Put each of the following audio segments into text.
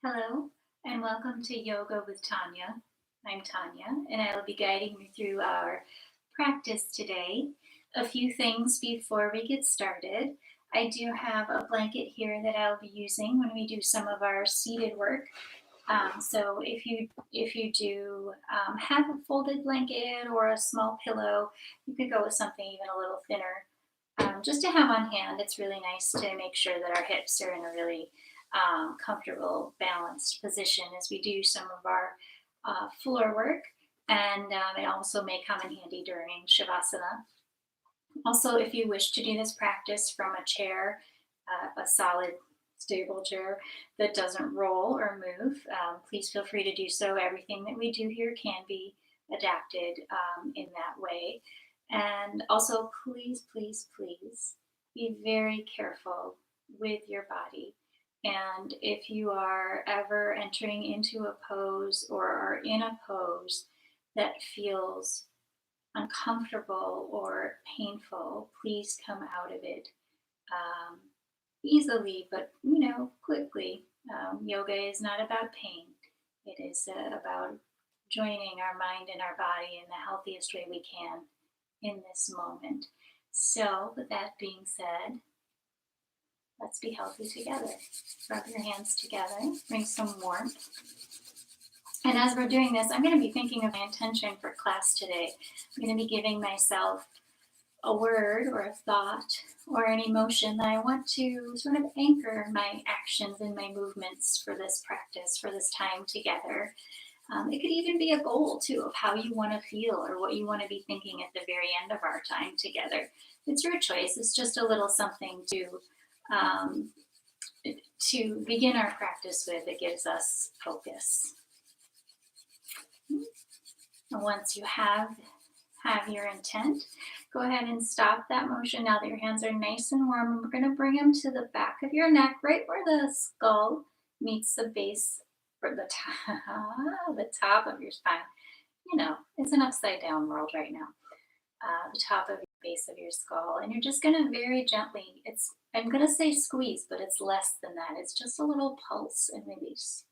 Hello, and welcome to Yoga with Tanya. I'm Tanya, and I will be guiding you through our practice today. A few things before we get started. I do have a blanket here that I'll be using when we do some of our seated work. So if you do have a folded blanket or a small pillow, you could go with something even a little thinner, just to have on hand. It's really nice to make sure that our hips are in a really comfortable, balanced position as we do some of our floor work. And it also may come in handy during Shavasana. Also, if you wish to do this practice from a chair, a solid, stable chair that doesn't roll or move, please feel free to do so. Everything that we do here can be adapted in that way. And also, please, please, please be very careful with your body. And if you are ever entering into a pose or are in a pose that feels uncomfortable or painful, please come out of it easily, but quickly. Yoga is not about pain. It is about joining our mind and our body in the healthiest way we can in this moment. So, with that being said, let's be healthy together. Rub your hands together, bring some warmth. And as we're doing this, I'm going to be thinking of my intention for class today. I'm going to be giving myself a word or a thought or an emotion that I want to sort of anchor my actions and my movements for this practice, for this time together. It could even be a goal too of how you want to feel or what you want to be thinking at the very end of our time together. It's your choice. It's just a little something to begin our practice with. It gives us focus. And once you have your intent, go ahead and stop that motion now that your hands are nice and warm. And we're going to bring them to the back of your neck, right where the skull meets the base or the top of your spine. You know, it's an upside down world right now. The top of your base of your skull. And you're just going to very gently, I'm going to say squeeze, but it's less than that. It's just a little pulse and release.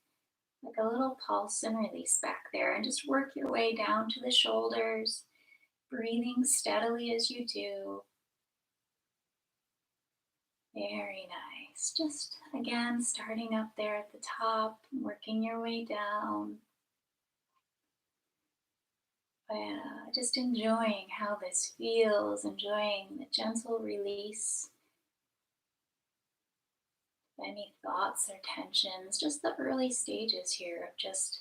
Like a little pulse and release back there. And just work your way down to the shoulders, breathing steadily as you do. Very nice. Just again, starting up there at the top, working your way down. Just enjoying how this feels, enjoying the gentle release. Any thoughts or tensions, just the early stages here of just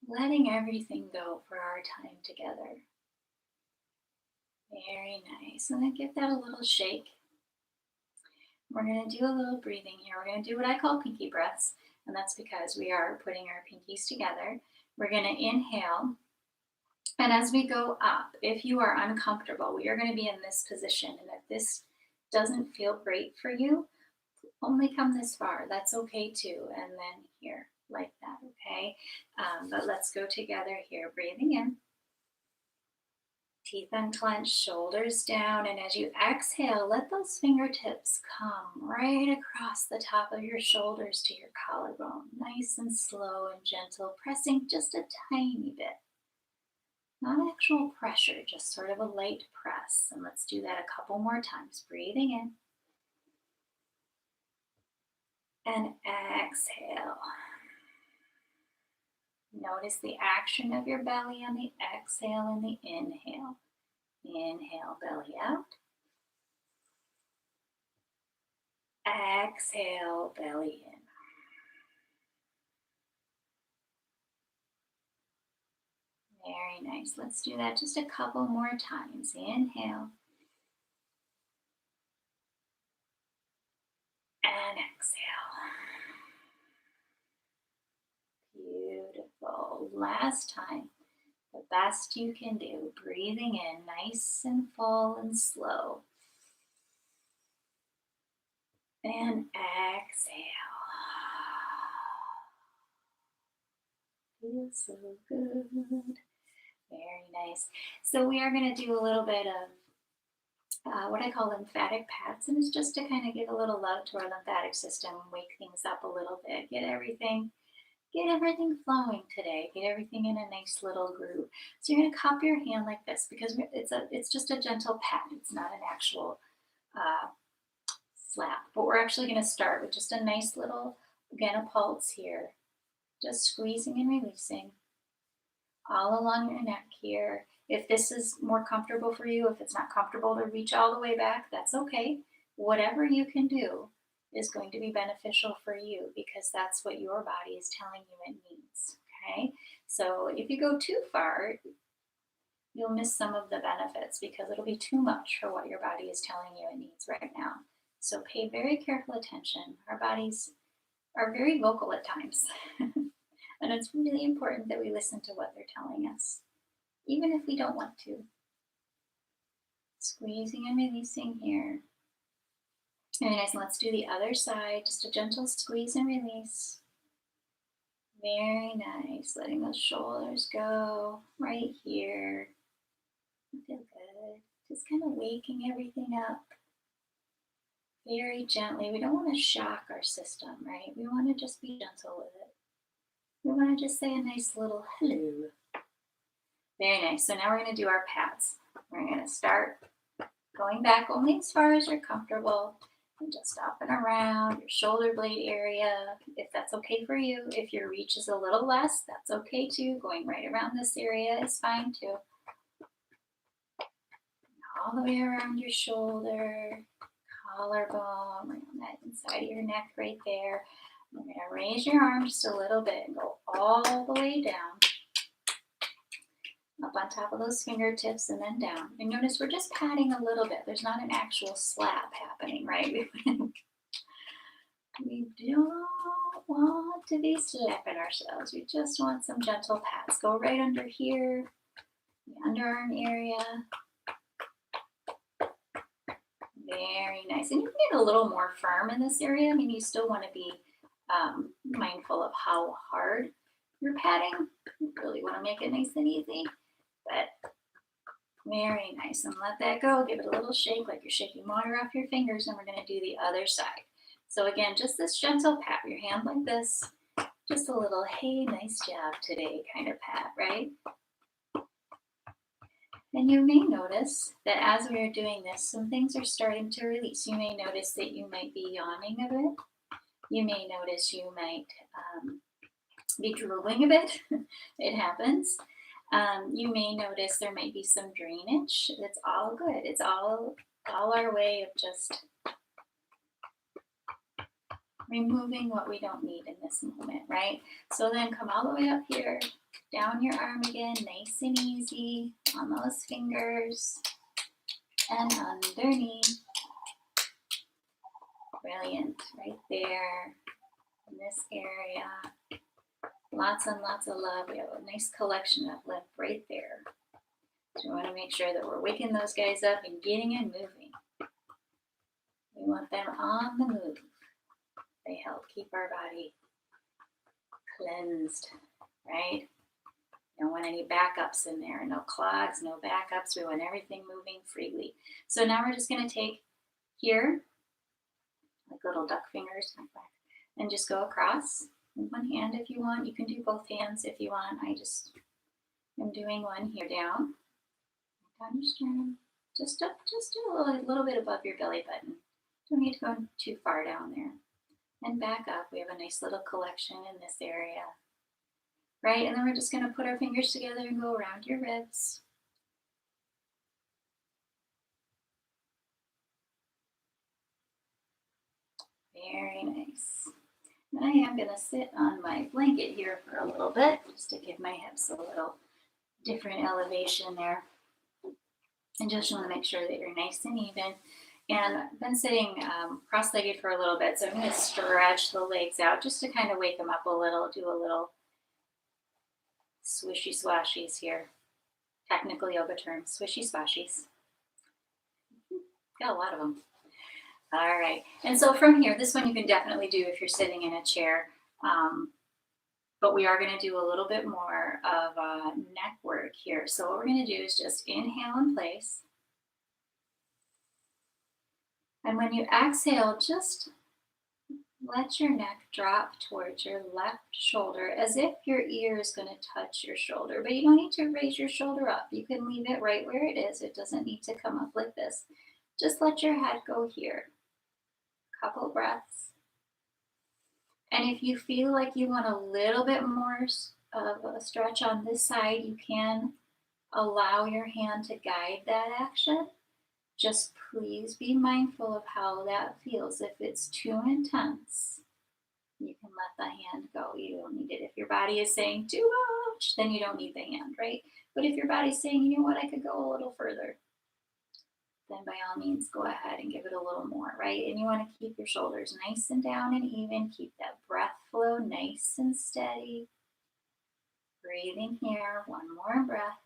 letting everything go for our time together. Very nice. And then give that a little shake. We're going to do a little breathing here. We're going to do what I call pinky breaths, and that's because we are putting our pinkies together. We're going to inhale. And as we go up, if you are uncomfortable, we are going to be in this position. And if this doesn't feel great for you, only come this far. That's okay too. And then here, like that, okay? But let's go together here. Breathing in. Teeth unclenched, shoulders down. And as you exhale, let those fingertips come right across the top of your shoulders to your collarbone. Nice and slow and gentle, pressing just a tiny bit. Not actual pressure, just sort of a light press. And let's do that a couple more times. Breathing in. And exhale. Notice the action of your belly on the exhale and the inhale. Inhale, belly out. Exhale, belly in. Very nice. Let's do that just a couple more times. Inhale. And exhale. Beautiful. Last time. The best you can do. Breathing in nice and full and slow. And exhale. Feels so good. Very nice. So we are going to do a little bit of what I call lymphatic pats, and it's just to kind of give a little love to our lymphatic system, wake things up a little bit, get everything get everything flowing today. Get everything in a nice little groove. So you're going to cup your hand like this because it's just a gentle pat. It's not an actual uh, slap. But we're actually going to start with just a nice little, again, a pulse here. Just squeezing and releasing all along your neck here. If this is more comfortable for you, if it's not comfortable to reach all the way back, that's okay. Whatever you can do is going to be beneficial for you because that's what your body is telling you it needs. Okay, so if you go too far, you'll miss some of the benefits because it'll be too much for what your body is telling you it needs right now. So pay very careful attention. Our bodies are very vocal at times. And it's really important that we listen to what they're telling us, even if we don't want to. Squeezing and releasing here. Very nice. And let's do the other side. Just a gentle squeeze and release. Very nice. Letting those shoulders go right here. Feel good. Just kind of waking everything up very gently. We don't want to shock our system, right? We want to just be gentle with it. We want to just say a nice little hello. Very nice. So now we're going to do our pats. We're going to start going back only as far as you're comfortable and just up and around your shoulder blade area, if that's okay for you. If your reach is a little less, that's okay too. Going right around this area is fine too. All the way around your shoulder, collarbone, right on that inside of your neck right there. You're going to raise your arm just a little bit and go all the way down, up on top of those fingertips and then down. And notice we're just patting a little bit. There's not an actual slap happening, right? We don't want to be slapping ourselves. We just want some gentle pats. Go right under here, the underarm area. Very nice. And you can get a little more firm in this area. I mean, you still want to be mindful of how hard you're patting. You really want to make it nice and easy, but very nice. And let that go. Give it a little shake like you're shaking water off your fingers, and we're going to do the other side. So again, just this gentle pat, your hand like this, just a little, hey, nice job today kind of pat, right? And you may notice that as we are doing this, some things are starting to release. You may notice that you might be yawning a bit. You may notice you might be drooling a bit. It happens. You may notice there might be some drainage. It's all good. It's all our way of just removing what we don't need in this moment, right? So then come all the way up here, down your arm again, nice and easy on those fingers and underneath. Brilliant, right there in this area. Lots and lots of love. We have a nice collection of lymph right there. So we want to make sure that we're waking those guys up and getting and moving. We want them on the move. They help keep our body cleansed, right? Don't want any backups in there. No clogs, no backups. We want everything moving freely. So now we're just going to take here, like little duck fingers, and just go across with one hand if you want. You can do both hands if you want. I just am doing one here down your sternum, just a little bit above your belly button. Don't need to go too far down there. And back up. We have a nice little collection in this area. Right, and then we're just going to put our fingers together and go around your ribs. Very nice. And I am going to sit on my blanket here for a little bit, just to give my hips a little different elevation there. And just want to make sure that you're nice and even. And I've been sitting cross-legged for a little bit, so I'm going to stretch the legs out just to kind of wake them up a little, do a little swishy swashies here. Technical yoga term, swishy swashies. Got a lot of them. All right. And so from here, this one you can definitely do if you're sitting in a chair. But we are going to do a little bit more of neck work here. So what we're going to do is just inhale in place. And when you exhale, just Let your neck drop towards your left shoulder as if your ear is going to touch your shoulder, but you don't need to raise your shoulder up. You can leave it right where it is. It doesn't need to come up like this. Just let your head go here. Couple breaths. And if you feel like you want a little bit more of a stretch on this side, you can allow your hand to guide that action. Just please be mindful of how that feels. If it's too intense, you can let the hand go. You don't need it. If your body is saying too much, then you don't need the hand, right? But if your body's saying, you know what, I could go a little further, then by all means go ahead and give it a little more, right? And you want to keep your shoulders nice and down and even. Keep that breath flow nice and steady. Breathing here, one more breath.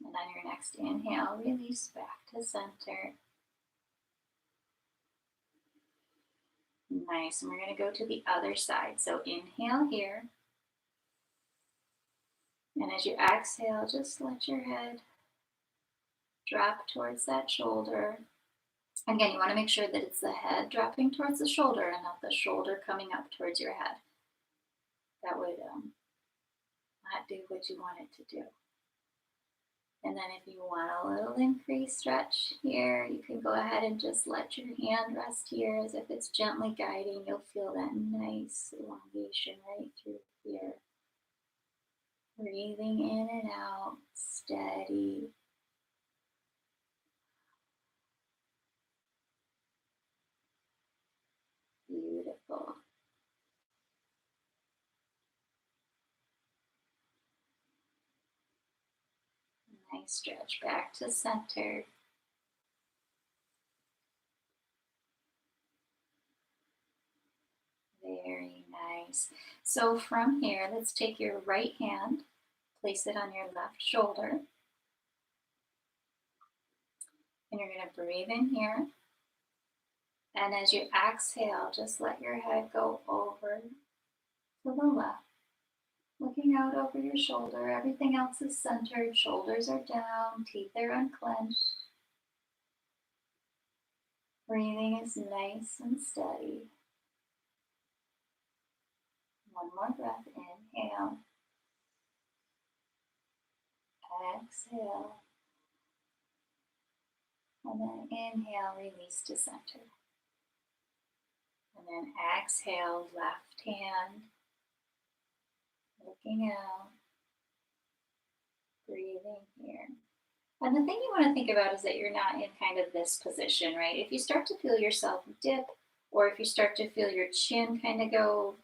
And on your next inhale, release back to center. Nice, and we're going to go to the other side. So inhale here. And as you exhale, just let your head drop towards that shoulder. And again, you want to make sure that it's the head dropping towards the shoulder and not the shoulder coming up towards your head. That would not do what you want it to do. And then if you want a little increased stretch here, you can go ahead and just let your hand rest here as if it's gently guiding. You'll feel that nice elongation right through here. Breathing in and out, steady. Beautiful. Nice stretch back to center. Very nice. So from here, let's take your right hand, place it on your left shoulder. And you're going to breathe in here. And as you exhale, just let your head go over to the left. Looking out over your shoulder. Everything else is centered. Shoulders are down. Teeth are unclenched. Breathing is nice and steady. One more breath. Inhale. Exhale. And then inhale, release to center. And then exhale, left hand. Looking out. Breathing here. And the thing you want to think about is that you're not in kind of this position, right? If you start to feel yourself dip, or if you start to feel your chin kind of go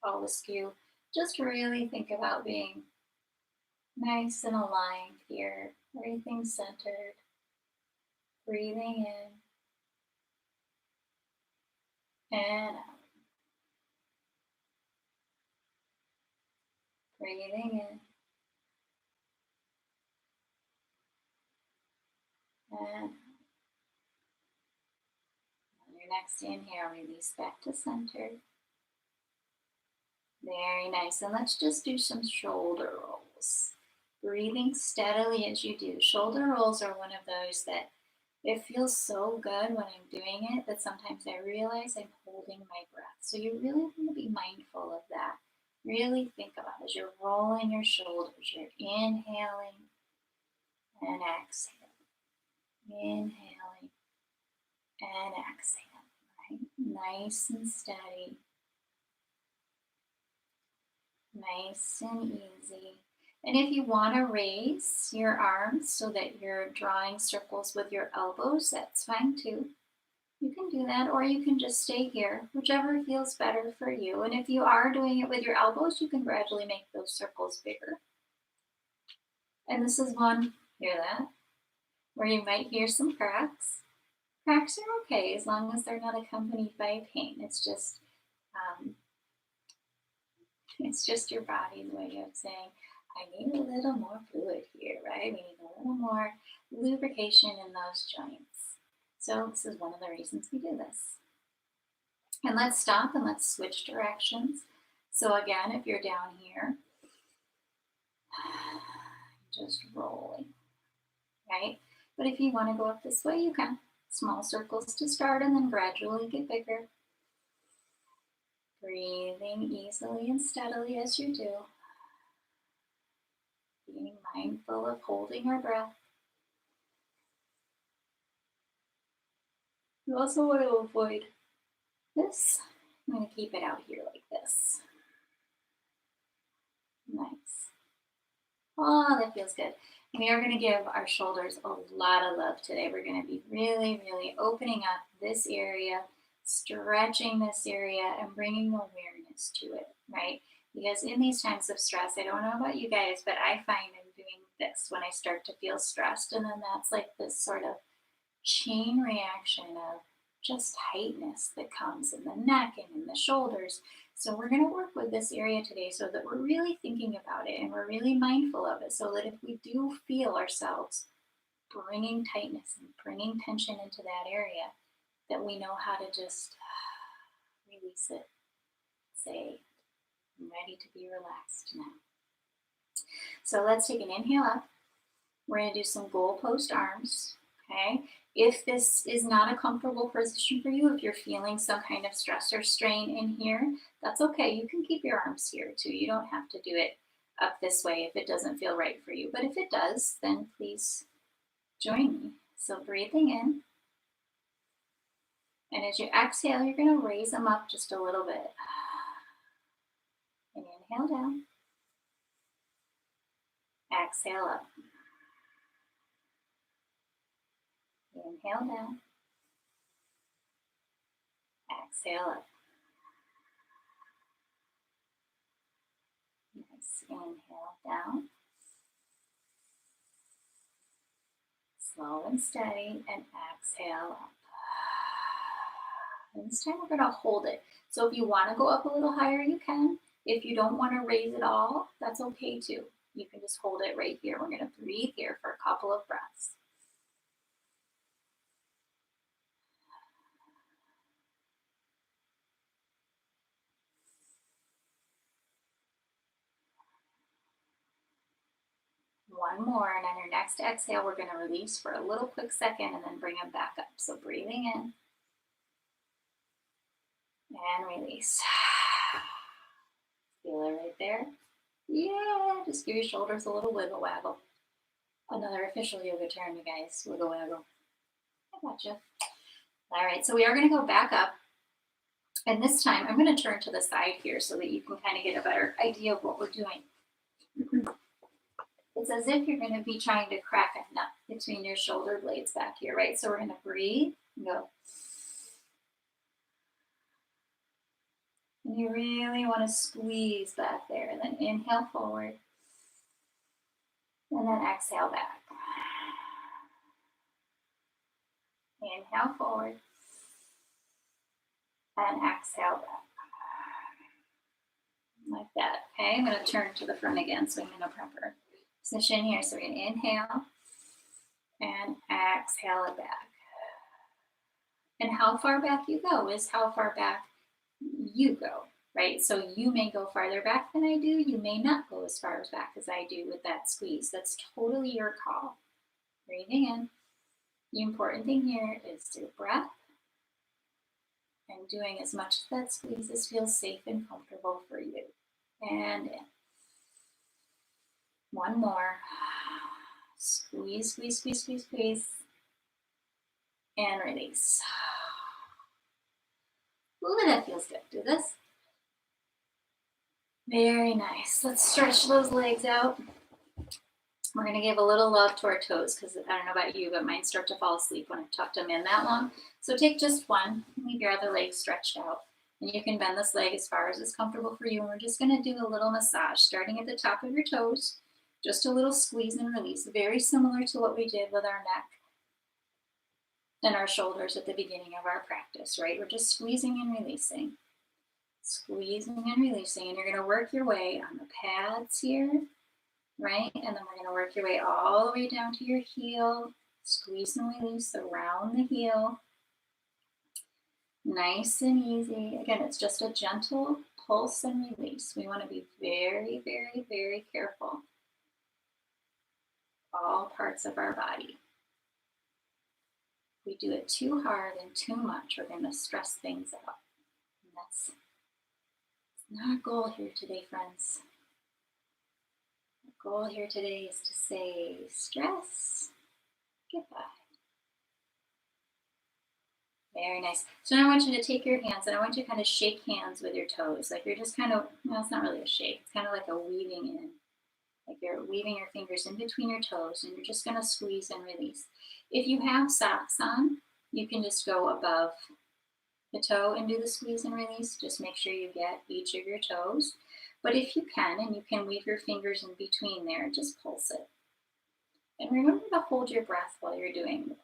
all askew, just really think about being nice and aligned here. Everything centered. Breathing in and out. Breathing in and on your next inhale, release back to center. Very nice. And let's just do some shoulder rolls. Breathing steadily as you do. Shoulder rolls are one of those that it feels so good when I'm doing it that sometimes I realize I'm holding my breath. So you really want to be mindful of that. Really think about it as you're rolling your shoulders. You're inhaling and exhaling. Inhaling and exhaling. Right? Nice and steady. Nice and easy. And if you want to raise your arms so that you're drawing circles with your elbows, that's fine too. You can do that, or you can just stay here, whichever feels better for you. And if you are doing it with your elbows, you can gradually make those circles bigger. And this is one, hear that, where you might hear some cracks. Cracks are okay as long as they're not accompanied by pain. It's just your body's way of saying, I need a little more fluid here, right? We need a little more lubrication in those joints. So this is one of the reasons we do this. And let's stop and let's switch directions. So again, if you're down here, just rolling, right? But if you want to go up this way, you can. Small circles to start and then gradually get bigger. Breathing easily and steadily as you do. Being mindful of holding our breath. You also want to avoid this. I'm going to keep it out here like this. Nice. Oh, that feels good. We are going to give our shoulders a lot of love today. We're going to be really, really opening up this area, stretching this area, and bringing awareness to it, right? Because in these times of stress, I don't know about you guys, but I find I'm doing this when I start to feel stressed. And then that's like this sort of chain reaction of just tightness that comes in the neck and in the shoulders. So we're going to work with this area today so that we're really thinking about it and we're really mindful of it, so that if we do feel ourselves bringing tightness and bringing tension into that area, that we know how to just release it. Say, I'm ready to be relaxed now. So let's take an inhale up. We're going to do some goalpost arms, okay? If this is not a comfortable position for you, if you're feeling some kind of stress or strain in here, that's okay. You can keep your arms here too. You don't have to do it up this way if it doesn't feel right for you. But if it does, then please join me. So breathing in. And as you exhale, you're going to raise them up just a little bit. And inhale down. Exhale up. Inhale down. Exhale up. Nice. Inhale down. Slow and steady, and exhale up. And this time we're going to hold it. So if you want to go up a little higher, you can. If you don't want to raise it all, that's okay too. You can just hold it right here. We're going to breathe here for a couple of breaths. One more, and on your next exhale, we're going to release for a little quick second and then bring them back up. So breathing in and release. Feel it right there. Yeah, just give your shoulders a little wiggle waggle. Another official yoga term, you guys. Wiggle waggle. I gotcha. All right, so we are going to go back up. And this time, I'm going to turn to the side here so that you can kind of get a better idea of what we're doing. It's as if you're going to be trying to crack a nut between your shoulder blades back here, right? So we're going to breathe and go. And you really want to squeeze back there. And then inhale forward. And then exhale back. Inhale forward. And exhale back. Like that, okay? I'm going to turn to the front again so I'm in a proper position here. So we're going to inhale and exhale it back. And how far back you go is how far back you go, right? So you may go farther back than I do. You may not go as far back as I do with that squeeze. That's totally your call. Breathing in. The important thing here is to breath and doing as much of that squeeze as feels safe and comfortable for you. And in. One more. Squeeze, squeeze, squeeze, squeeze, squeeze. And release. Ooh, that feels good. Do this. Very nice. Let's stretch those legs out. We're going to give a little love to our toes because I don't know about you, but mine start to fall asleep when I've tucked them in that long. So take just one, leave your other leg stretched out. And you can bend this leg as far as is comfortable for you. And we're just going to do a little massage starting at the top of your toes. Just a little squeeze and release, very similar to what we did with our neck and our shoulders at the beginning of our practice, right? We're just squeezing and releasing. Squeezing and releasing. And you're going to work your way on the pads here. Right? And then we're going to work your way all the way down to your heel. Squeeze and release around the heel. Nice and easy. Again, it's just a gentle pulse and release. We want to be very, very, very careful. All parts of our body. we do it too hard and too much, we're going to stress things out. And that's not our goal here today, friends. Our goal here today is to say stress goodbye. Very nice. So now I want you to take your hands and I want you to kind of shake hands with your toes. Like you're just kind of, well, it's not really a shake. It's kind of like a weaving in. Like you're weaving your fingers in between your toes and you're just going to squeeze and release. If you have socks on, you can just go above the toe and do the squeeze and release. Just make sure you get each of your toes. But if you can, and you can weave your fingers in between there, just pulse it. And remember to hold your breath while you're doing it.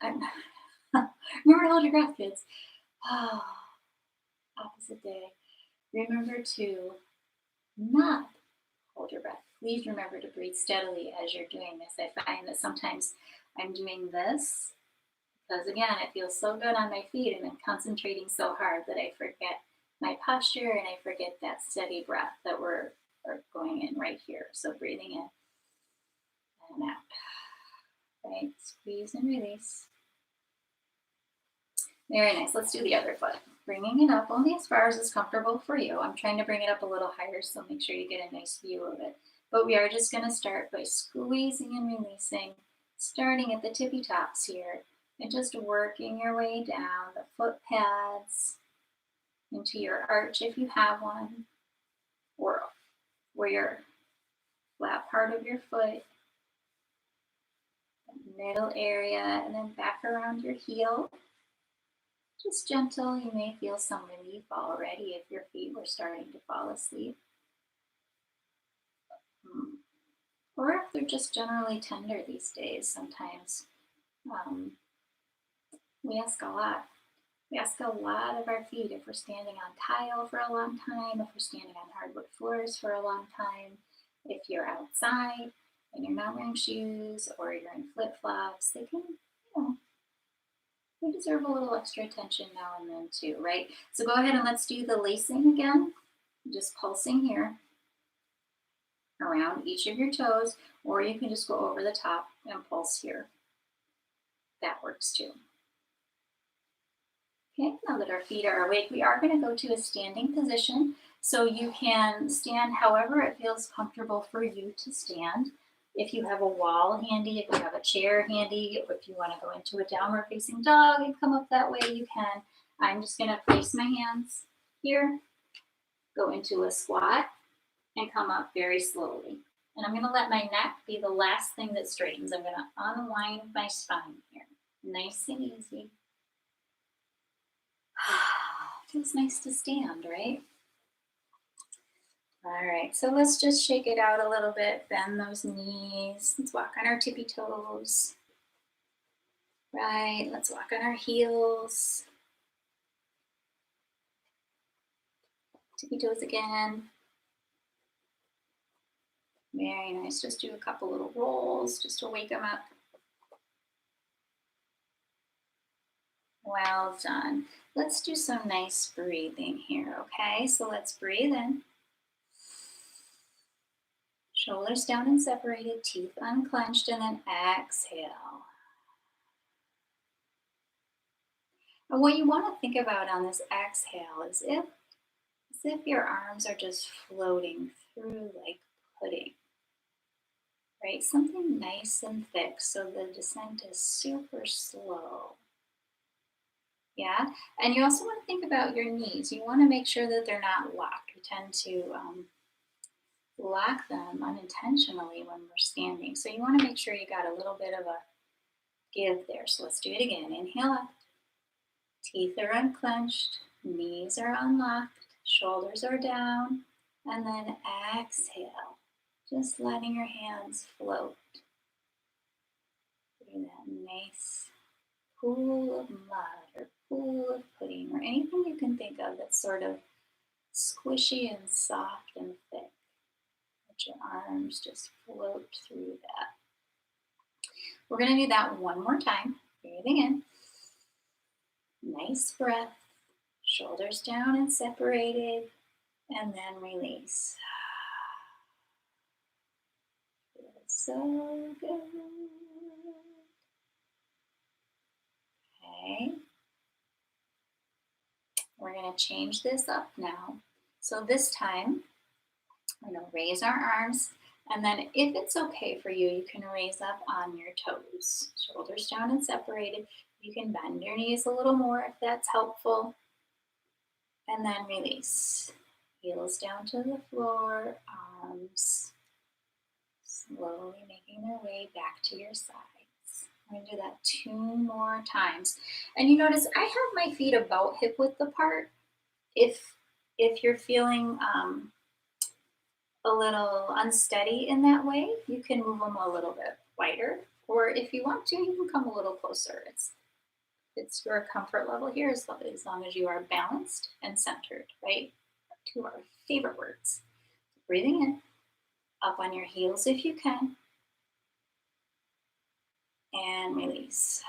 Remember to hold your breath, kids. Oh, opposite day. Remember to not hold your breath. Please remember to breathe steadily as you're doing this. I find that sometimes I'm doing this because, again, it feels so good on my feet and I'm concentrating so hard that I forget my posture and I forget that steady breath that we're going in right here. So breathing in and out. Right? Squeeze and release. Very nice. Let's do the other foot. Bringing it up only as far as is comfortable for you. I'm trying to bring it up a little higher, so make sure you get a nice view of it. But we are just going to start by squeezing and releasing, starting at the tippy tops here, and just working your way down the foot pads into your arch if you have one, or where your flat part of your foot, middle area, and then back around your heel. Just gentle, you may feel some relief already if your feet were starting to fall asleep. Or if they're just generally tender these days, sometimes we ask a lot. We ask a lot of our feet if we're standing on tile for a long time, if we're standing on hardwood floors for a long time, if you're outside and you're not wearing shoes or you're in flip-flops, they can, they deserve a little extra attention now and then too, right? So go ahead and let's do the lacing again. Just pulsing here around each of your toes, or you can just go over the top and pulse here. That works too. Okay, now that our feet are awake, we are going to go to a standing position. So you can stand however it feels comfortable for you to stand. If you have a wall handy, if you have a chair handy, if you want to go into a downward facing dog and come up that way, you can. I'm just going to place my hands here, go into a squat, and come up very slowly. And I'm going to let my neck be the last thing that straightens. I'm going to unwind my spine here. Nice and easy. Feels nice to stand, right? All right, so let's just shake it out a little bit. Bend those knees. Let's walk on our tippy toes. Right, let's walk on our heels. Tippy toes again. Very nice. Just do a couple little rolls just to wake them up. Well done. Let's do some nice breathing here, okay? So let's breathe in. Shoulders down and separated, teeth unclenched, and then exhale. And what you want to think about on this exhale is if your arms are just floating through like pudding, right? Something nice and thick so the descent is super slow. Yeah, and you also want to think about your knees. You want to make sure that they're not locked. We tend to lock them unintentionally when we're standing. So you want to make sure you got a little bit of a give there. So let's do it again. Inhale up. Teeth are unclenched. Knees are unlocked. Shoulders are down. And then exhale. Just letting your hands float through that nice pool of mud or pool of pudding or anything you can think of that's sort of squishy and soft and thick. Let your arms just float through that. We're going to do that one more time. Breathing in. Nice breath. Shoulders down and separated. And then release. Feels so good. change this up now. So this time, we're going to raise our arms, and then if it's okay for you, you can raise up on your toes. Shoulders down and separated. You can bend your knees a little more if that's helpful. And then release. Heels down to the floor, arms slowly making their way back to your sides. I'm going to do that 2 more times. And you notice I have my feet about hip width apart. If you're feeling a little unsteady in that way, you can move them a little bit wider. Or if you want to, you can come a little closer. It's your comfort level here as long as you are balanced and centered, right? 2 of our favorite words. Breathing in, up on your heels if you can, and release.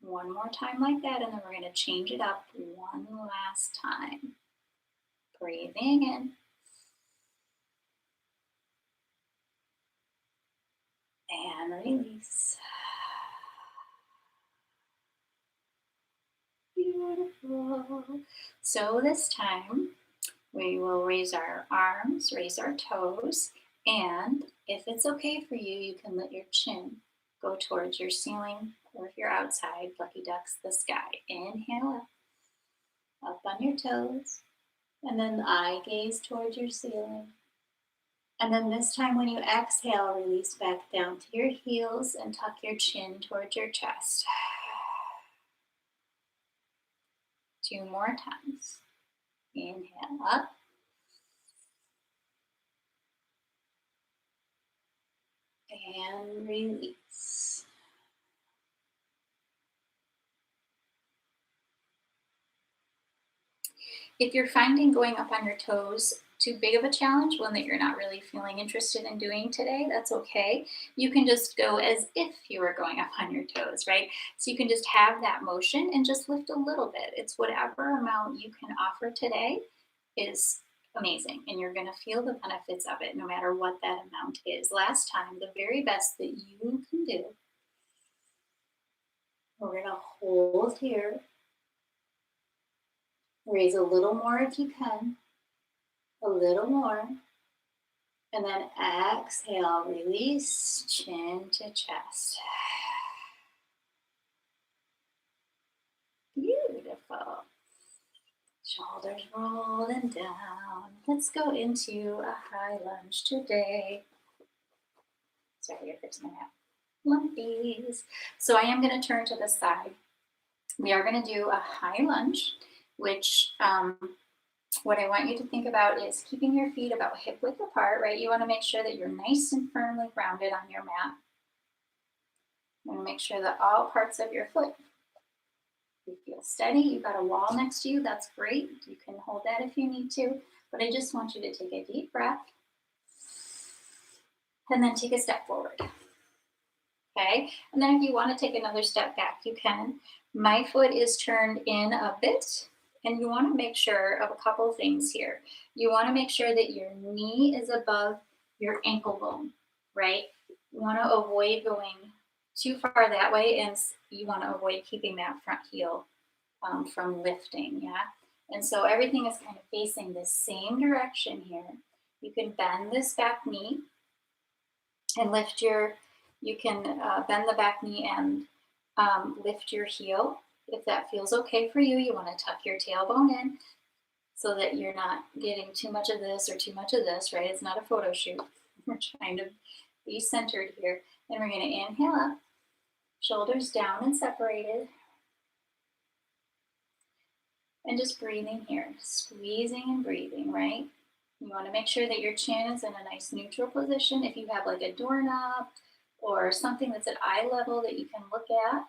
1 more time like that, and then we're going to change it up 1 last time. Breathing in, and release. Beautiful. So this time, we will raise our arms, raise our toes, and if it's okay for you, you can let your chin go towards your ceiling, or if you're outside, lucky ducks, the sky. Inhale up on your toes, and then the eye gaze towards your ceiling. And then this time when you exhale, release back down to your heels and tuck your chin towards your chest. 2 more times. Inhale up. And release. If you're finding going up on your toes too big of a challenge, one that you're not really feeling interested in doing today, that's okay. You can just go as if you were going up on your toes, right? So you can just have that motion and just lift a little bit. It's whatever amount you can offer today is amazing, and you're going to feel the benefits of it no matter what that amount is. Last time, the very best that you can do, we're going to hold here, raise a little more if you can, a little more, and then exhale, release, chin to chest. Beautiful. Shoulders rolling down. Let's go into a high lunge today. Sorry, you're fixing my hat. Lumpies. So I am going to turn to the side. We are going to do a high lunge, which what I want you to think about is keeping your feet about hip width apart, right? You want to make sure that you're nice and firmly grounded on your mat. You want to make sure that all parts of your foot, you feel steady. You've got a wall next to you. That's great. You can hold that if you need to. But I just want you to take a deep breath and then take a step forward. Okay? And then if you want to take another step back, you can. My foot is turned in a bit. And you want to make sure of a couple things here. You want to make sure that your knee is above your ankle bone, right? You want to avoid going too far that way, and you want to avoid keeping that front heel from lifting, yeah? And so everything is kind of facing the same direction here. You can bend this back knee and lift you can bend the back knee and lift your heel. If that feels okay for you, you want to tuck your tailbone in so that you're not getting too much of this or too much of this, right? It's not a photo shoot. We're trying to be centered here. And we're going to inhale up, shoulders down and separated. And just breathing here, squeezing and breathing, right? You want to make sure that your chin is in a nice neutral position. If you have like a doorknob or something that's at eye level that you can look at,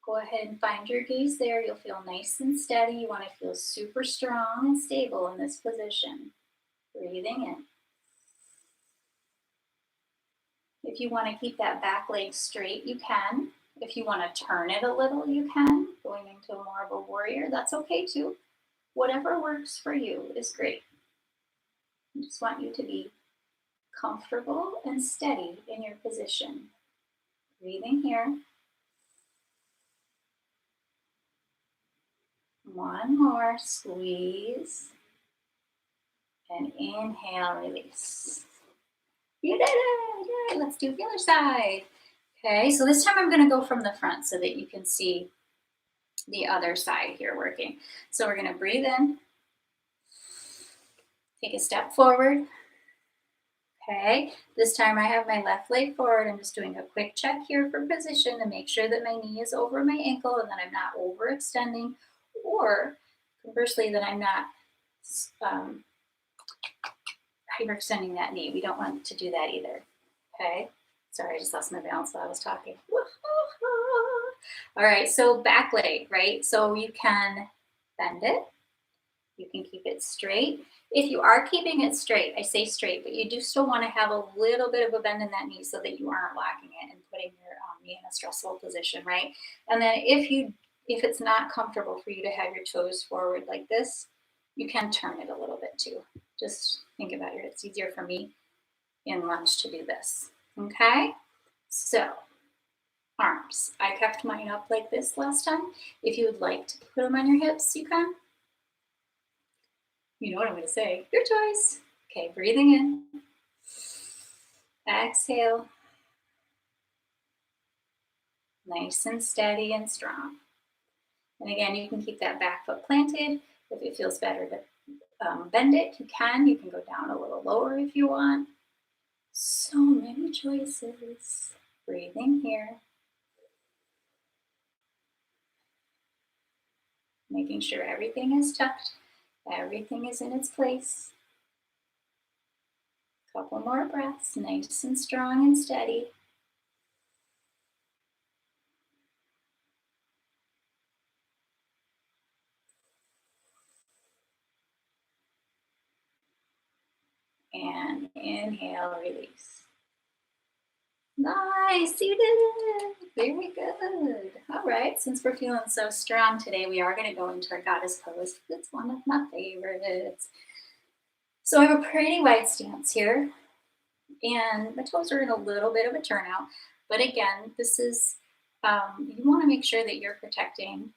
go ahead and find your gaze there. You'll feel nice and steady. You want to feel super strong and stable in this position. Breathing in. If you want to keep that back leg straight, you can. If you want to turn it a little, you can. Going into more of a warrior, that's okay too. Whatever works for you is great. I just want you to be comfortable and steady in your position. Breathing here. One more, squeeze. And inhale, release. You did it! Yay! Let's do the other side. Okay, so this time I'm gonna go from the front so that you can see the other side here working. So we're gonna breathe in, take a step forward. Okay, this time I have my left leg forward. I'm just doing a quick check here for position to make sure that my knee is over my ankle and that I'm not overextending, or conversely, that I'm not um, hyperextending that knee. We don't want to do that either. Okay, sorry, I just lost my balance while I was talking. All right, so back leg, right? So you can bend it, you can keep it straight. If you are keeping it straight, I say straight, but you do still want to have a little bit of a bend in that knee so that you aren't locking it and putting your knee in a stressful position, right? And then if it's not comfortable for you to have your toes forward like this, you can turn it a little bit too. Just think about it. It's easier for me in lunge to do this. Okay? So, arms. I kept mine up like this last time. If you would like to put them on your hips, you can. You know what I'm going to say. Your choice. Okay, breathing in. Exhale. Nice and steady and strong. And again, you can keep that back foot planted. If it feels better to bend it, you can. You can go down a little lower if you want. So many choices. Breathing here. Making sure everything is tucked, everything is in its place. Couple more breaths, nice and strong and steady. And inhale, release. Nice, you did it. Very good. All right, since we're feeling so strong today, we are going to go into our goddess pose. It's one of my favorites. So I have a pretty wide stance here, and my toes are in a little bit of a turnout. But again, this is, you want to make sure that you're protecting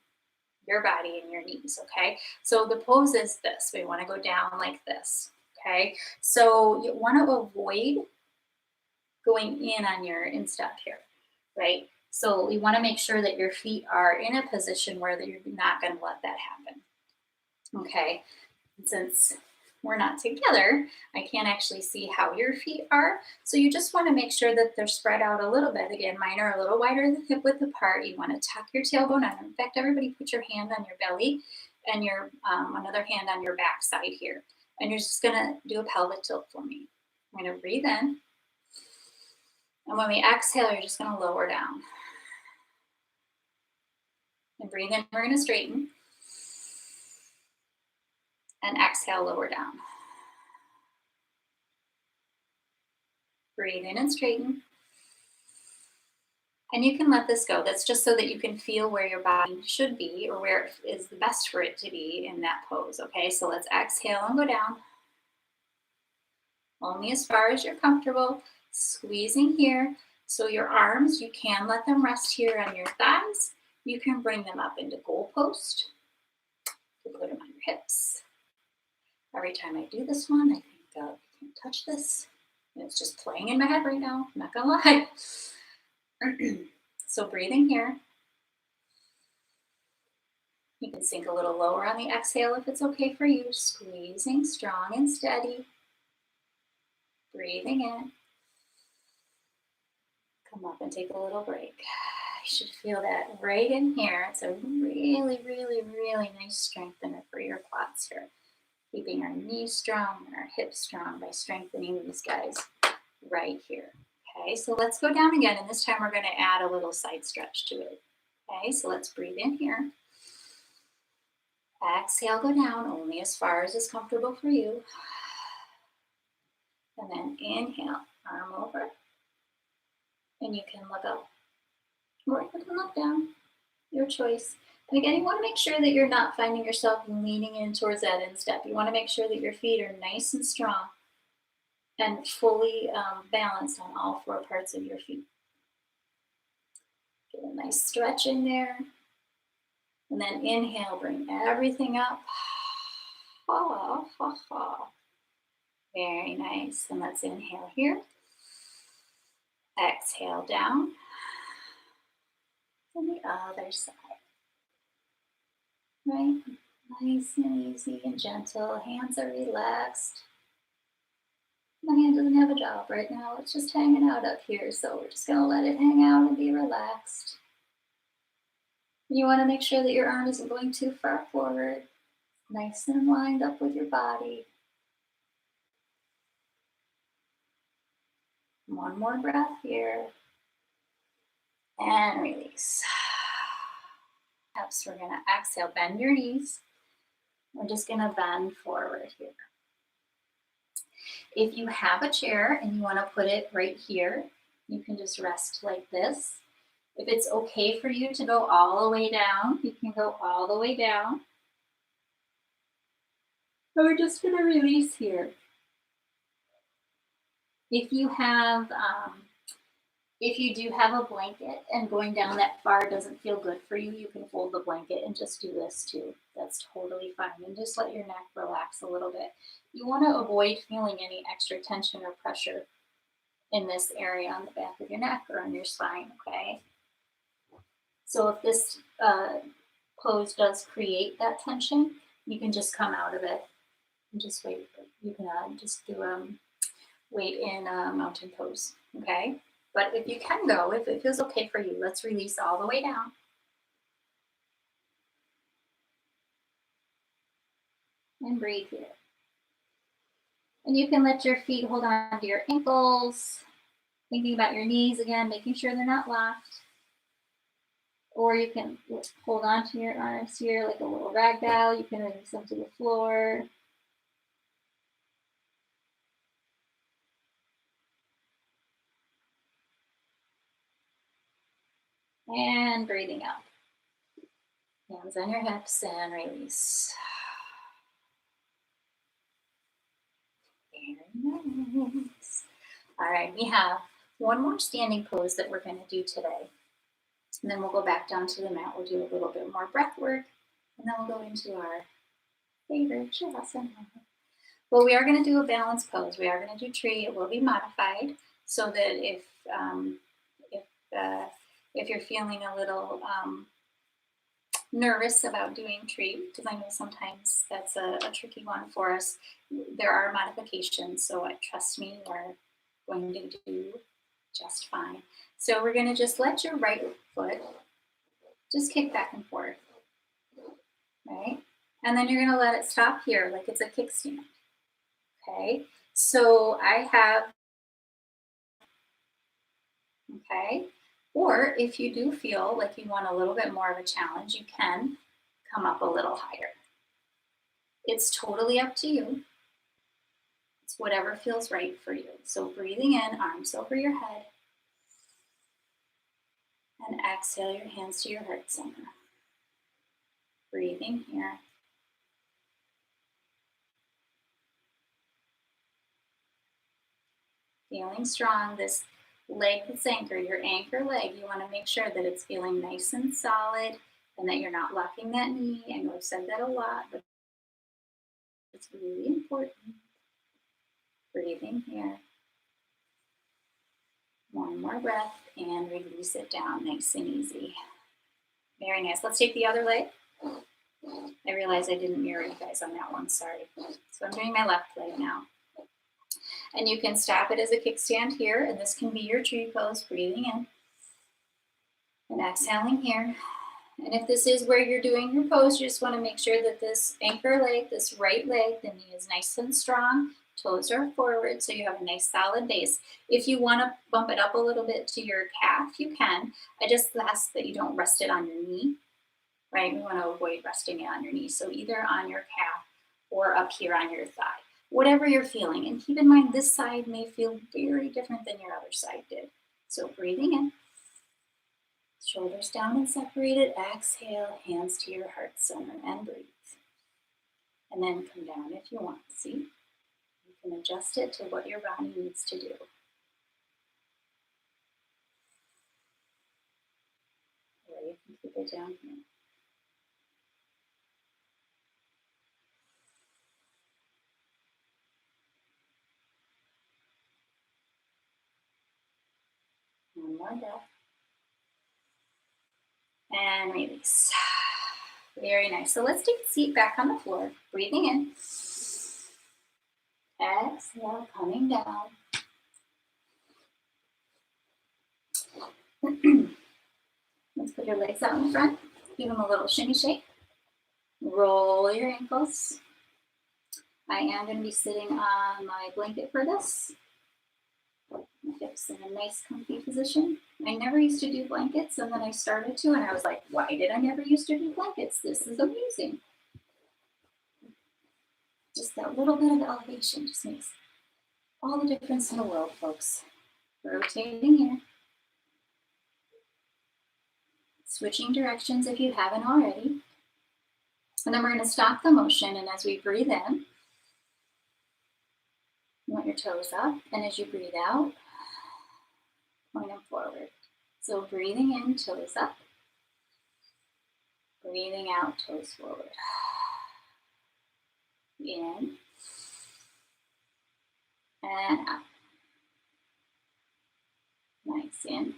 your body and your knees, okay? So the pose is this. We want to go down like this, okay? So you want to avoid going in on your instep here, right? So you want to make sure that your feet are in a position where you're not going to let that happen, okay? And since we're not together, I can't actually see how your feet are. So you just want to make sure that they're spread out a little bit. Again, mine are a little wider than hip width apart. You want to tuck your tailbone on. In fact, everybody put your hand on your belly and your another hand on your back side here. And you're just going to do a pelvic tilt for me. I'm going to breathe in. And when we exhale, you're just going to lower down. And breathe in, we're going to straighten. And exhale, lower down. Breathe in and straighten. And you can let this go. That's just so that you can feel where your body should be or where it is the best for it to be in that pose. Okay, so let's exhale and go down. Only as far as you're comfortable. Squeezing here. So your arms, you can let them rest here on your thighs. You can bring them up into goalpost. You can put them on your hips. Every time I do this one, I think, you can't touch this. And it's just playing in my head right now. I'm not gonna lie. So breathing here. You can sink a little lower on the exhale if it's okay for you. Squeezing strong and steady. Breathing in. Come up and take a little break. You should feel that right in here. It's a really, really, really nice strengthener for your quads here. Keeping our knees strong and our hips strong by strengthening these guys right here. Okay, so let's go down again, and this time we're going to add a little side stretch to it. Okay, so let's breathe in here. Exhale, go down only as far as is comfortable for you. And then inhale, arm over. And you can look up or you can look down, your choice. And again, you want to make sure that you're not finding yourself leaning in towards that instep. You want to make sure that your feet are nice and strong and fully balanced on all four parts of your feet. Get a nice stretch in there. And then inhale, bring everything up. Ha, ha, ha. Very nice. And let's inhale here. Exhale down. And the other side. Right? Nice and easy and gentle. Hands are relaxed. My hand doesn't have a job right now. It's just hanging out up here. So we're just going to let it hang out and be relaxed. You want to make sure that your arm isn't going too far forward. Nice and lined up with your body. One more breath here. And release. So we're going to exhale, bend your knees. We're just going to bend forward here. If you have a chair and you want to put it right here, you can just rest like this. If it's okay for you to go all the way down, you can go all the way down. But we're just going to release here. If you do have a blanket and going down that far doesn't feel good for you, you can fold the blanket and just do this too. That's totally fine. And just let your neck relax a little bit. You want to avoid feeling any extra tension or pressure in this area on the back of your neck or on your spine, okay? So if this pose does create that tension, you can just come out of it and just wait. You can just do wait in a mountain pose, okay? But if you can go, if it feels okay for you, let's release all the way down. And breathe here. And you can let your feet hold on to your ankles, thinking about your knees again, making sure they're not locked. Or you can hold on to your arms here like a little rag doll. You can release them to the floor. And breathing out. Hands on your hips and release. Very nice. All right, we have one more standing pose that we're going to do today. And then we'll go back down to the mat. We'll do a little bit more breath work. And then we'll go into our favorite Shavasana. Well, we are going to do a balance pose. We are going to do tree. It will be modified so that if you're feeling a little nervous about doing tree, because I know sometimes that's a tricky one for us, there are modifications. So trust me, we're going to do just fine. So we're going to just let your right foot just kick back and forth, right? And then you're going to let it stop here like it's a kickstand, okay? So I have, okay? Or if you do feel like you want a little bit more of a challenge, you can come up a little higher. It's totally up to you. It's whatever feels right for you. So breathing in, arms over your head. And exhale your hands to your heart center. Breathing here. Feeling strong. This leg that's anchored, your anchor leg, you want to make sure that it's feeling nice and solid and that you're not locking that knee. I know I've said that a lot, but it's really important. Breathing here. One more breath and release it down nice and easy. Very nice. Let's take the other leg. I realize I didn't mirror you guys on that one, sorry. So I'm doing my left leg now. And you can stop it as a kickstand here, and this can be your tree pose, breathing in and exhaling here. And if this is where you're doing your pose, you just want to make sure that this anchor leg, this right leg, the knee is nice and strong, toes are forward, so you have a nice solid base. If you want to bump it up a little bit to your calf, you can. I just ask that you don't rest it on your knee, right? We want to avoid resting it on your knee. So either on your calf or up here on your thigh, whatever you're feeling. And keep in mind, this side may feel very different than your other side did. So breathing in, shoulders down and separated, exhale, hands to your heart center and breathe. And then come down if you want, see? You can adjust it to what your body needs to do. Or you can keep it down here. One more breath. And release. Very nice. So let's take a seat back on the floor. Breathing in. Exhale, coming down. Let's put your legs out in front. Give them a little shimmy shake. Roll your ankles. I am going to be sitting on my blanket for this. My hips in a nice comfy position. I never used to do blankets, and then I started to, and I was like, why did I never used to do blankets? This is amazing. Just that little bit of elevation just makes all the difference in the world, folks. Rotating here. Switching directions if you haven't already. And then we're going to stop the motion, and as we breathe in, you want your toes up, and as you breathe out, point them forward. So breathing in, toes up. Breathing out, toes forward. In. And out. Nice, in.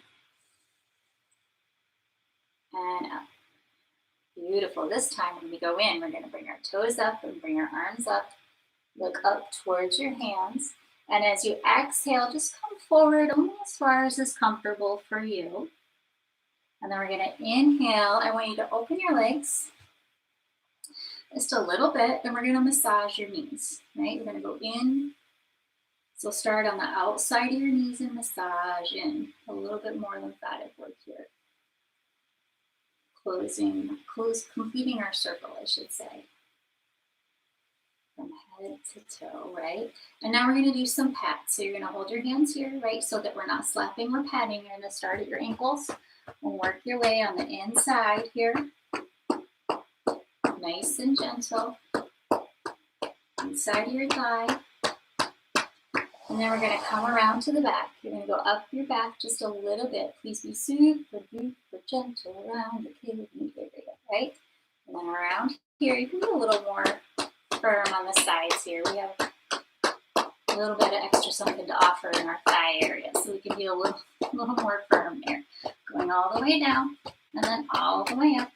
And out. Beautiful. This time when we go in, we're going to bring our toes up and bring our arms up. Look up towards your hands. And as you exhale, just come forward only as far as is comfortable for you. And then we're going to inhale. I want you to open your legs just a little bit, and we're going to massage your knees, right? We're going to go in. So start on the outside of your knees and massage in. A little bit more lymphatic work here. Completing our circle, I should say. From head to toe, right? And now we're going to do some pats. So you're going to hold your hands here, right? So that we're not slapping or patting. You're going to start at your ankles and work your way on the inside here. Nice and gentle. Inside of your thigh. And then we're going to come around to the back. You're going to go up your back just a little bit. Please be super gentle around the kidney area, right? And then around here, you can be a little more firm on the sides here. We have a little bit of extra something to offer in our thigh area, so we can be a little more firm there. Going all the way down, and then all the way up.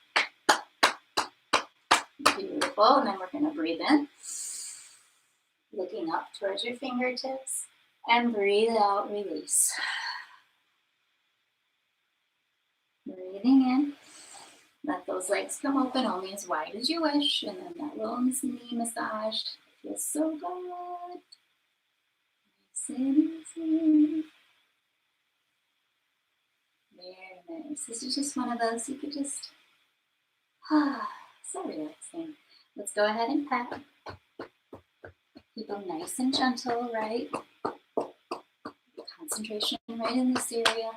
Beautiful, and then we're going to breathe in. Looking up towards your fingertips, and breathe out, release. Breathing in, let those legs come open only as wide as you wish, and then that little knee massage feels so good. Nice and easy. Very nice. This is just one of those you could just, so relaxing. Let's go ahead and pat. Keep them nice and gentle, right? Concentration right in this area.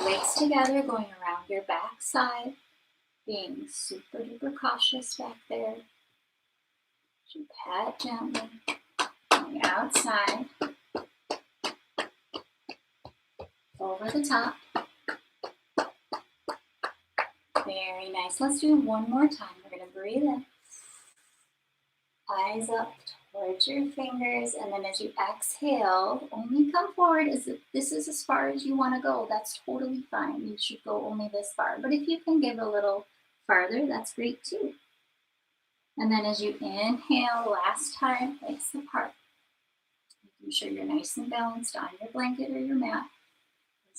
Legs together, going around your back side. Being super duper cautious back there. You pat gently. Going outside. Over the top. Very nice. Let's do it one more time. We're going to breathe in. Eyes up towards your fingers, and then as you exhale, only come forward as if this is as far as you want to go. That's totally fine. You should go only this far. But if you can give a little farther, that's great too. And then as you inhale, last time, legs apart. Making sure you're nice and balanced on your blanket or your mat.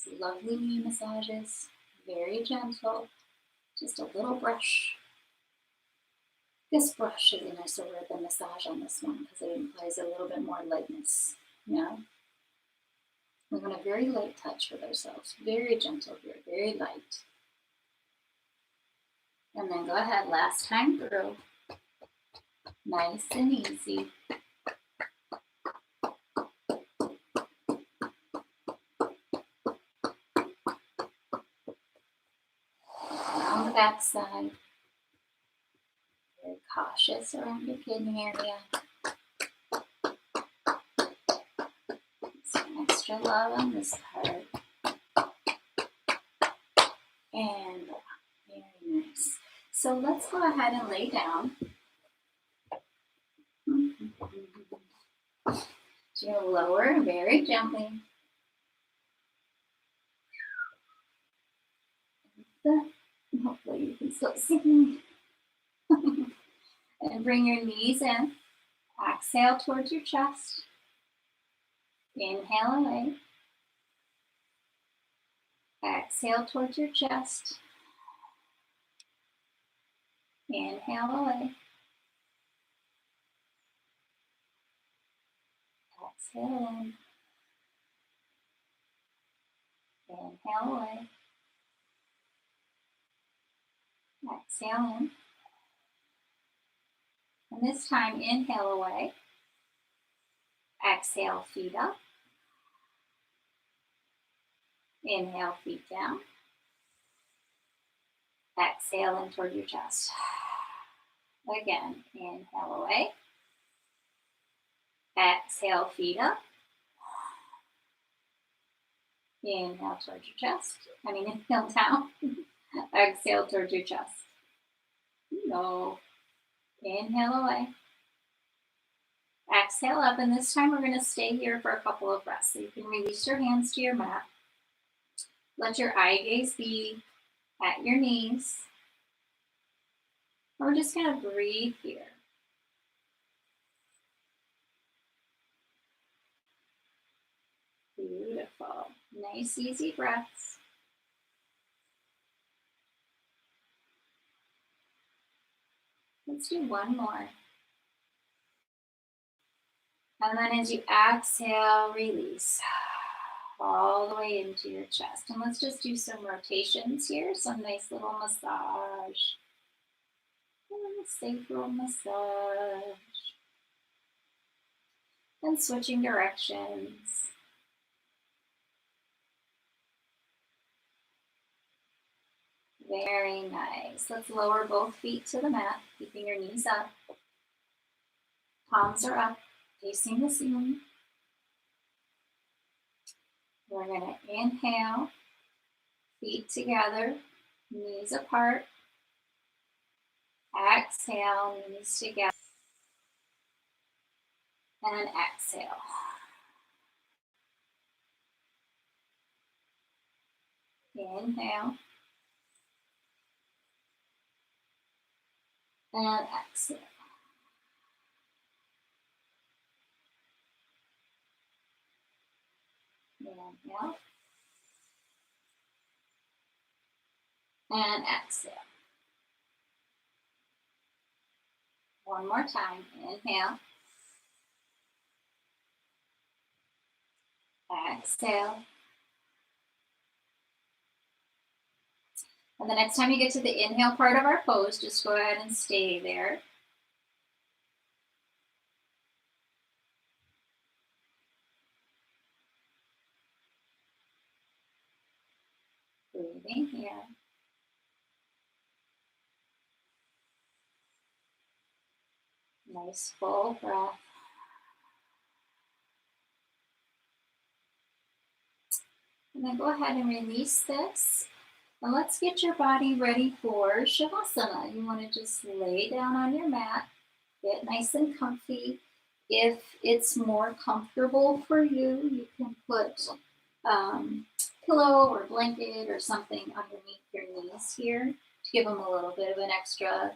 These lovely knee massages, very gentle. Just a little brush. This brush is a nicer word than massage on this one because it implies a little bit more lightness. Yeah. We're going to very light touch with ourselves. Very gentle here, very light. And then go ahead, last time through. Nice and easy. On the back side. Very cautious around your kidney area. Some extra love on this part. And very nice. So let's go ahead and lay down. So you'll lower very gently. And hopefully you can still see me. And bring your knees in. Exhale towards your chest. Inhale away. Exhale towards your chest. Inhale away. Exhale in. Inhale away. Exhale in. And this time, inhale away. Exhale, feet up. Inhale, feet down. Exhale in toward your chest. Again, inhale away. Exhale, feet up. Inhale towards your chest. Inhale down. Exhale towards your chest. No. Inhale away. Exhale up, and this time we're going to stay here for a couple of breaths. So you can release your hands to your mat. Let your eye gaze be at your knees. And we're just going to breathe here. Beautiful. Nice, easy breaths. Let's do one more. And then as you exhale, release all the way into your chest. And let's just do some rotations here, some nice little massage. Sacral massage. And switching directions. Very nice. Let's lower both feet to the mat, keeping your knees up. Palms are up, facing the ceiling. We're going to inhale, feet together, knees apart. Exhale, knees together. And exhale. Inhale. And exhale. Inhale. And exhale. One more time. Inhale. Exhale. And the next time you get to the inhale part of our pose, just go ahead and stay there. Breathing here. Nice full breath. And then go ahead and release this. And let's get your body ready for Shavasana. You want to just lay down on your mat, get nice and comfy. If it's more comfortable for you, you can put pillow or blanket or something underneath your knees here to give them a little bit of an extra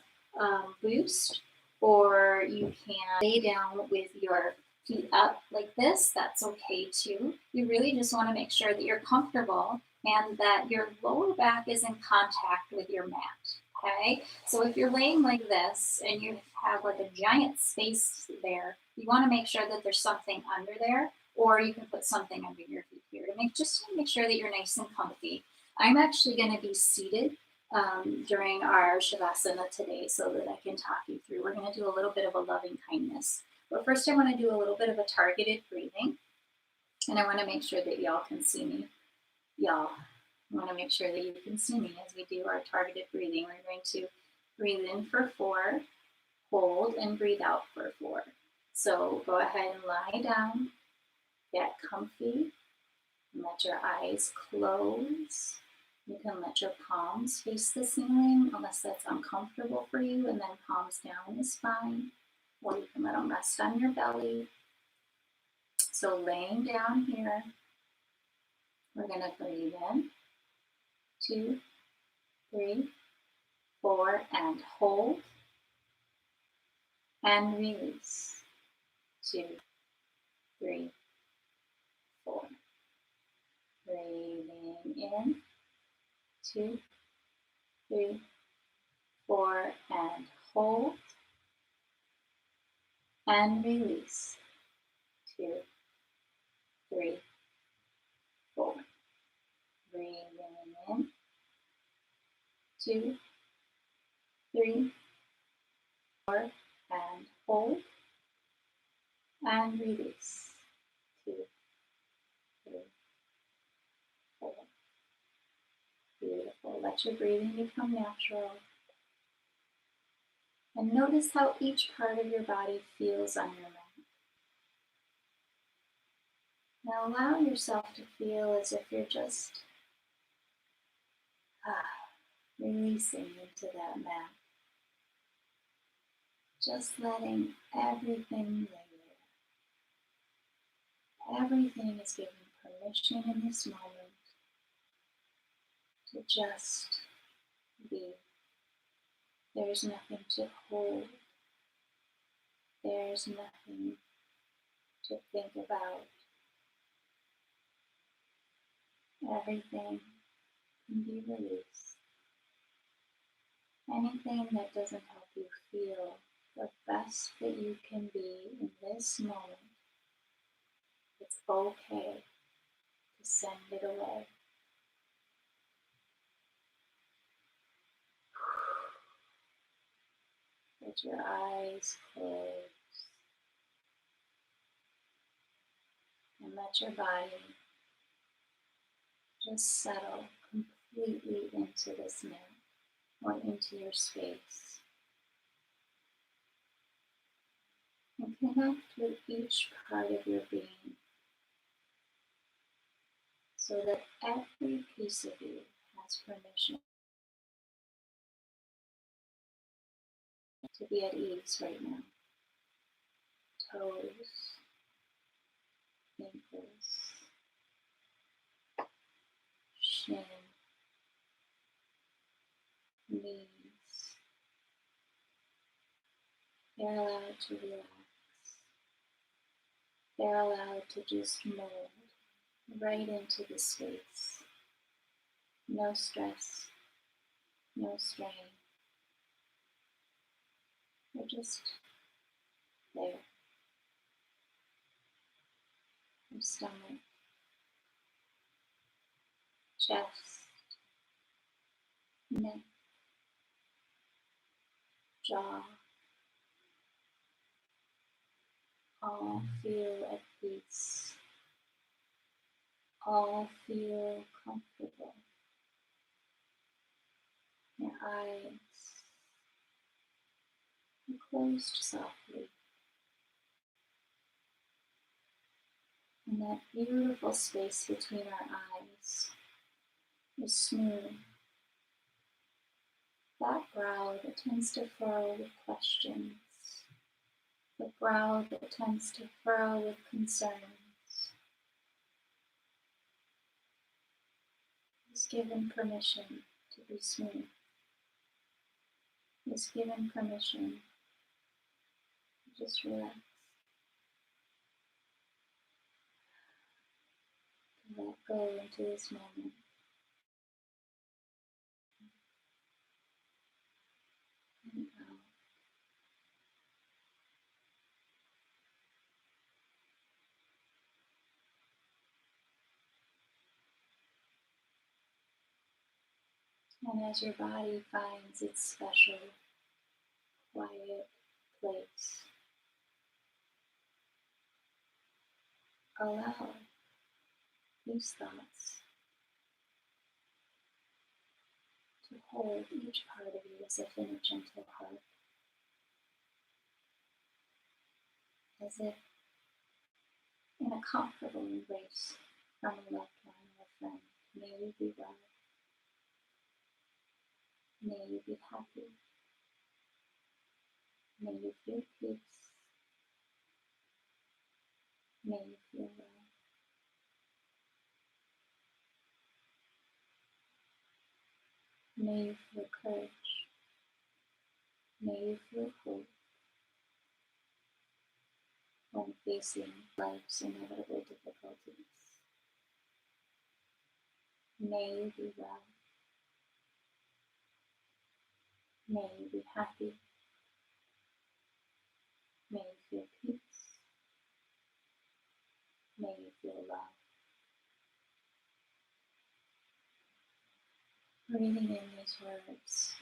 boost. Or you can lay down with your feet up like this. That's okay too. You really just want to make sure that you're comfortable and that your lower back is in contact with your mat. Okay, so if you're laying like this and you have like a giant space there, you want to make sure that there's something under there, or you can put something under your feet here to make sure that you're nice and comfy. I'm actually going to be seated during our Shavasana today so that I can talk you through. We're going to do a little bit of a loving kindness. But first I want to do a little bit of a targeted breathing. And I want to make sure that y'all can see me. Y'all, I want to make sure that you can see me as we do our targeted breathing. We're going to breathe in for 4, hold, and breathe out for 4. So go ahead and lie down, get comfy, and let your eyes close. You can let your palms face the ceiling unless that's uncomfortable for you, and then palms down is fine. Or you can let them rest on your belly. So laying down here, we're going to breathe in, 2, 3, 4, and hold and release. 2, 3, 4. Breathing in. 2, 3, 4, and hold and release. 2, 3, 4. Breathing in. 2, 3, 4, and hold and release. 2, 3, 4. Beautiful. Let your breathing become natural. And notice how each part of your body feels on your mat. Now allow yourself to feel as if you're just releasing into that mat. Just letting everything lay there. Everything is given permission in this moment to just be. There's nothing to hold. There's nothing to think about. Everything can be released. Anything that doesn't help you feel the best that you can be in this moment, it's okay to send it away. Let your eyes close and let your body just settle completely into this mat or into your space. And connect with each part of your being so that every piece of you has permission to be at ease right now. Toes, ankles, shin, knees. They're allowed to relax. They're allowed to just mold right into the space. No stress, no strain. They're just there. Your stomach, chest, neck, jaw, all feel at peace. All feel comfortable. Your eyes are closed softly. And that beautiful space between our eyes is smooth. That brow that tends to furrow with questions. The brow that tends to furrow with concerns is given permission to be smooth. Is given permission to just relax. To let go into this moment. And out. And as your body finds its special, quiet place, allow these thoughts to hold each part of you as if in a gentle hug, as if in a comfortable embrace from a loved one or a friend. May you be well. May you be happy. May you feel peace. May you feel well. May you feel courage. May you feel hope when facing life's inevitable difficulties. May you be well. May you be happy. May you feel peace. May you feel love. Breathing in these words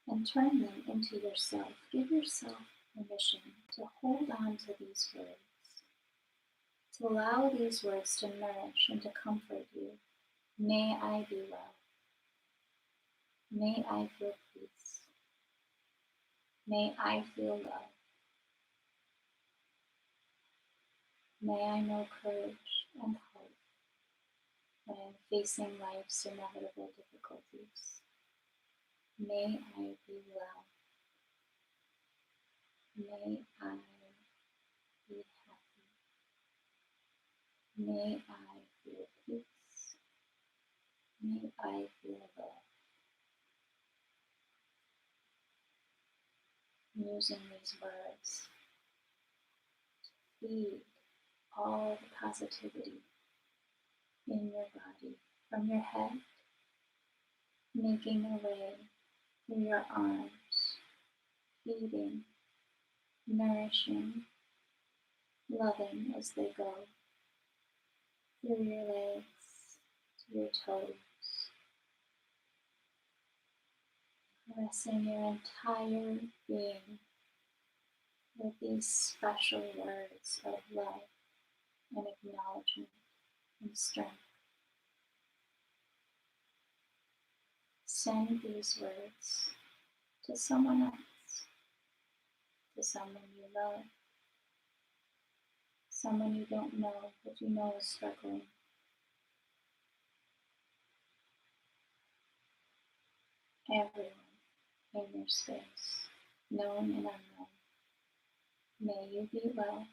and turn them into yourself. Give yourself permission to hold on to these words, to allow these words to nourish and to comfort you. May I be well. May I feel peace. May I feel love. May I know courage and hope when I'm facing life's inevitable difficulties. May I be well. May I be happy. May I feel peace. May I feel love. Using these words to feed all the positivity in your body from your head, making their way through your arms, feeding, nourishing, loving as they go through your legs to your toes, caressing your entire being with these special words of love and acknowledgement and strength. Send these words to someone else, to someone you love, someone you don't know but you know is struggling. Everyone in your space, known and unknown. May you be well.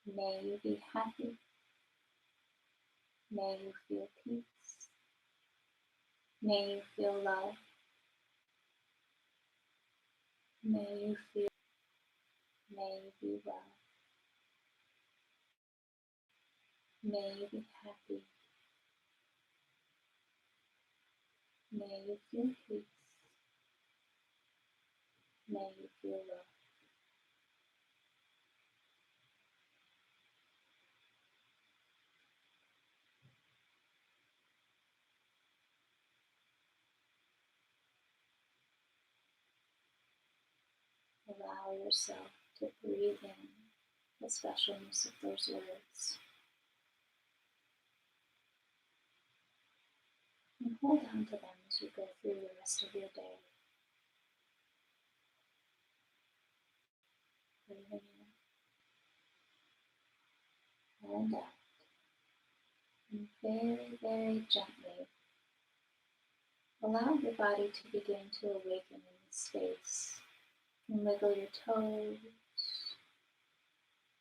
May you be happy. May you feel peace. May you feel love. May you feel, may you be well. May you be happy. May you feel peace. May you feel love. Allow yourself to breathe in the specialness of those words. And hold on to them as you go through the rest of your day. Breathing in and out. And very, very gently allow your body to begin to awaken in this space. And wiggle your toes,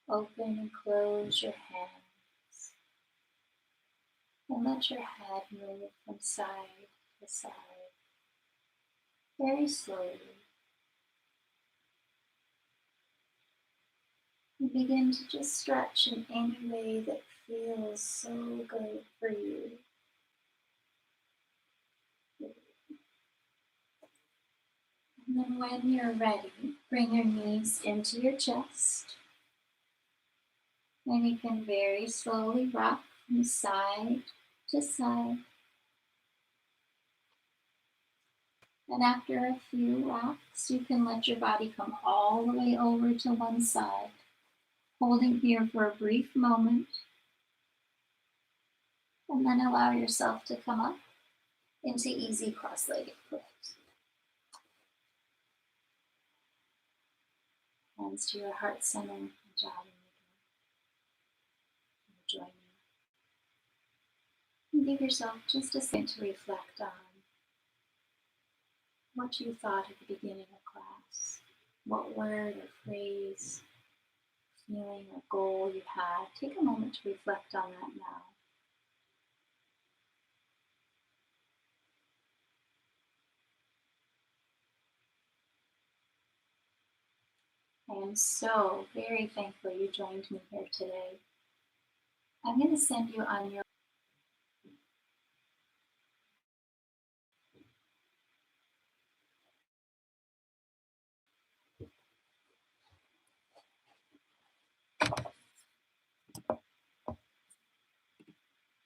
open and close your hands, and let your head move from side to side, very slowly. And begin to just stretch in any way that feels so good for you. And then when you're ready, bring your knees into your chest. And you can very slowly rock from side to side. And after a few rocks, you can let your body come all the way over to one side, holding here for a brief moment. And then allow yourself to come up into easy cross-legged pose. Hands to your heart center and jaw in the join you. And give yourself just a second to reflect on what you thought at the beginning of class. What word or phrase, feeling or goal you had. Take a moment to reflect on that now. I am so very thankful you joined me here today. I'm going to send you on your